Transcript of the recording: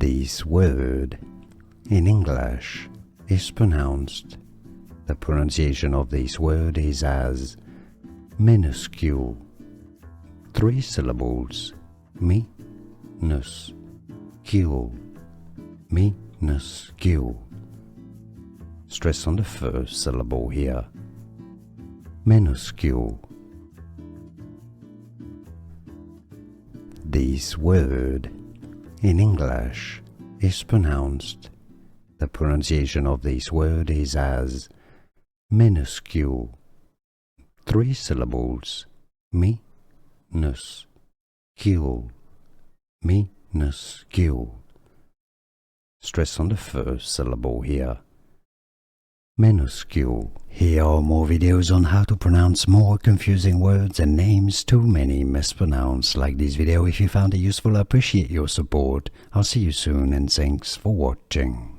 This word in English is pronounced. The pronunciation of this word is as minuscule. 3 syllables. Minuscule. Minuscule. Stress on the first syllable here. Minuscule. This word in English is pronounced. The pronunciation of this word is as minuscule. 3 syllables. Minuscule. Minuscule. Stress on the first syllable here. Minuscule. Here are more videos on how to pronounce more confusing words and names too many mispronounced. Like this video if you found it useful. I appreciate your support. I'll see you soon and thanks for watching.